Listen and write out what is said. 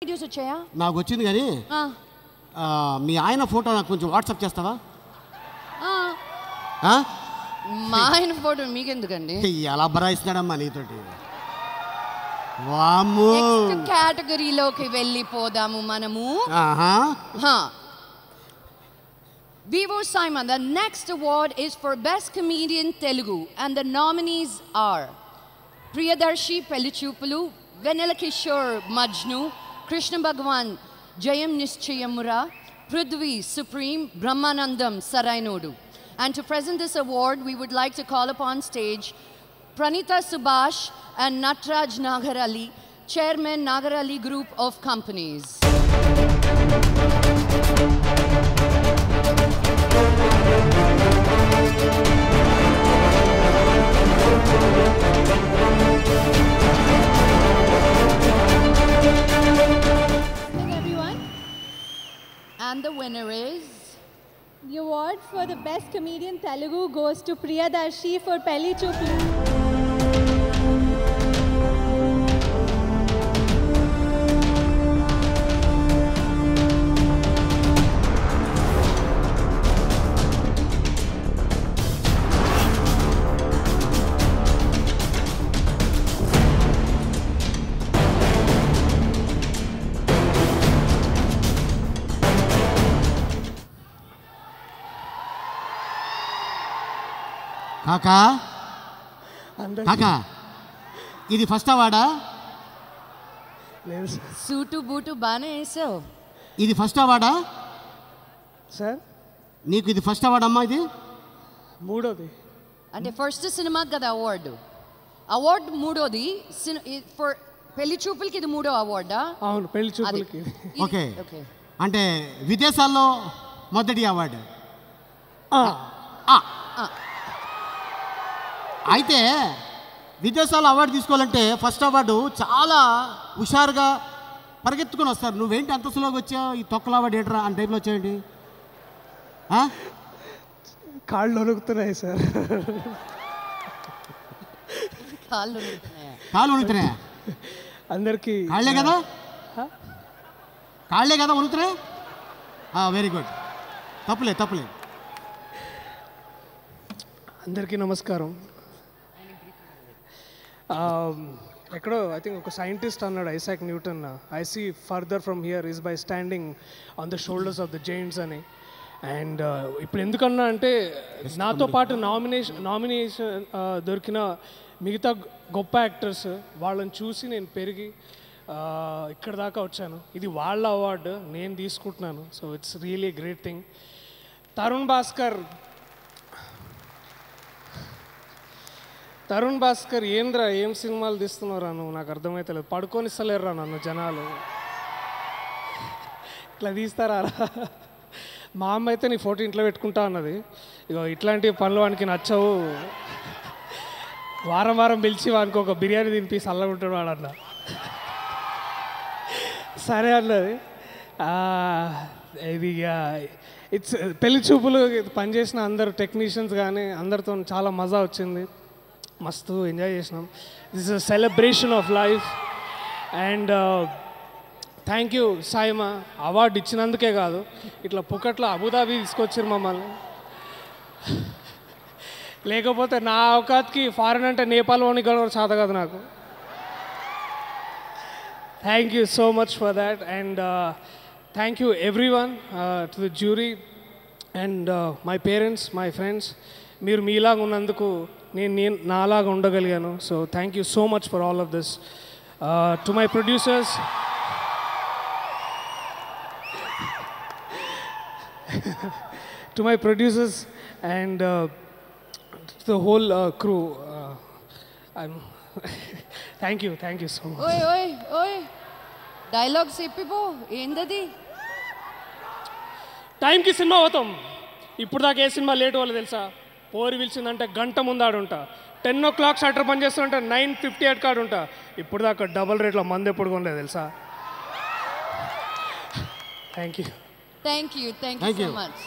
Videos వచ్చాయా? నాకు వచ్చింది కానీ మీ ఆయన ఫోటో నాకు కొంచెం వాట్సాప్ చేస్తావా? మా ఆయన ఫోటో మీకెందుకండి? ఎలా బరాయిస్తున్నాడమ్మా నీతోటి. వామ్మో, నెక్స్ట్ కేటగిరీలోకి వెళ్ళిపోదాము మనము. Vivo Simon, the next award is for Best Comedian Telugu and the nominees are Priyadarshi Pellichupulu, Venela Kishore Majnu, Krishna Bhagwan Jayam Nischayamura, Prithvi Supreme Brahmanandam Sarainodu. And to present this award, we would like to call upon stage Pranita Subhash and Natraj Nagarali, Chairman Nagarali Group of Companies. And the winner is... The award for the Best Comedian Telugu goes to Priyadarshi for Pellichupulu. కాకా కాకా, ఇది first అవార్డా? Suit boot బాగానే వేసావు. ఇది first అవార్డా sir? నీకు ఇది first award అమ్మా? ఇది మూడోది. అంటే ఫస్ట్ సినిమా కదా అవార్డు మూడోది. ఫర్ పెళ్లి చూపులకి ఇది మూడో అవార్డా? అవును, పెళ్లి చూపులకి. ఓకే, అంటే విదేశాల్లో మొదటి అవార్డు. అయితే విదేశాల్లో అవార్డు తీసుకోవాలంటే ఫస్ట్ అవార్డు చాలా హుషారుగా పరిగెత్తుకొని వస్తారు. నువ్వేంటి అంత సులువుగా వచ్చావు? ఈ తొక్కల అవార్డు ఏంట్రా అని టైంలో వచ్చాయండి. కాళ్ళు వణుకుతున్నాయి సార్. కాళ్ళు వణుకుతున్నాయా? అందరికీ కాళ్ళే కదా వణుకుతున్నాయి. వెరీ గుడ్, తప్పులే. అందరికీ నమస్కారం. ఎక్కడో ఐ థింక్ ఒక సైంటిస్ట్ అన్నాడు, Isaac Newton, I see further from here is by standing on the shoulders of the giants అని. అండ్ ఇప్పుడు ఎందుకన్నా అంటే నాతో పాటు నామినేషన్ దొరికిన మిగతా గొప్ప యాక్టర్స్ వాళ్ళని చూసి నేను పెరిగి ఇక్కడ దాకా వచ్చాను. ఇది వాళ్ళ అవార్డు, నేను తీసుకుంటున్నాను. So it's really great thing. Tarun Bhaskar ఏంద్రా, ఏం సినిమాలు తీస్తున్నారా నువ్వు? నాకు అర్థమైతలేదు. పడుకొని ఇస్తలేరురా నన్ను జనాలు. ఇట్లా తీస్తారా? మా అమ్మ అయితే నీ ఫోటో ఇంట్లో పెట్టుకుంటా అన్నది. ఇగో ఇట్లాంటి పనులు వానికి నచ్చవు, వారం పిలిచి వానికి ఒక బిర్యానీ తినిపి చల్లగుంటాడు వాడన్న. సరే అన్నది. ఇది ఇట్స్ పెళ్లి చూపులు పనిచేసిన అందరు టెక్నీషియన్స్ కానీ అందరితో చాలా మజా వచ్చింది, మస్తు ఎంజాయ్ చేసినాం. This is a celebration of life. And thank you Saima, award ఇచ్చినందుకే కాదు, ఇట్లా పుక్కట్లో అబుదాబి తీసుకొచ్చారు మమ్మల్ని. లేకపోతే నా అవకాత్కి ఫారెన్ అంటే నేపాల్ ఓని కూడా చేత కాదు నాకు. Thank you so much for that. And thank you everyone, to the jury and my parents, my friends. మీరు మీలాగా ఉన్నందుకు నేను నాలాగా ఉండగలిగాను. So thank you so much for all of this. To my producers, and to the whole crew, thank you so much. ఓయ్ dialogues చెప్పిపో. ఏందది? టైంకి cinema పోతాం. ఇప్పుడు దాకా ఏ సినిమా లేట్ వాళ్ళు తెలుసా? పోరి పిలిచిందంటే గంట ముందు ఆడుంటా. 10 o'clock షట్టర్ పని చేస్తుంటే 9:58 కాడు ఉంటా. ఇప్పుడు దాకా డబల్ రేట్లో మంది ఎప్పుడు కొనలేదు తెలుసా? Thank you so much.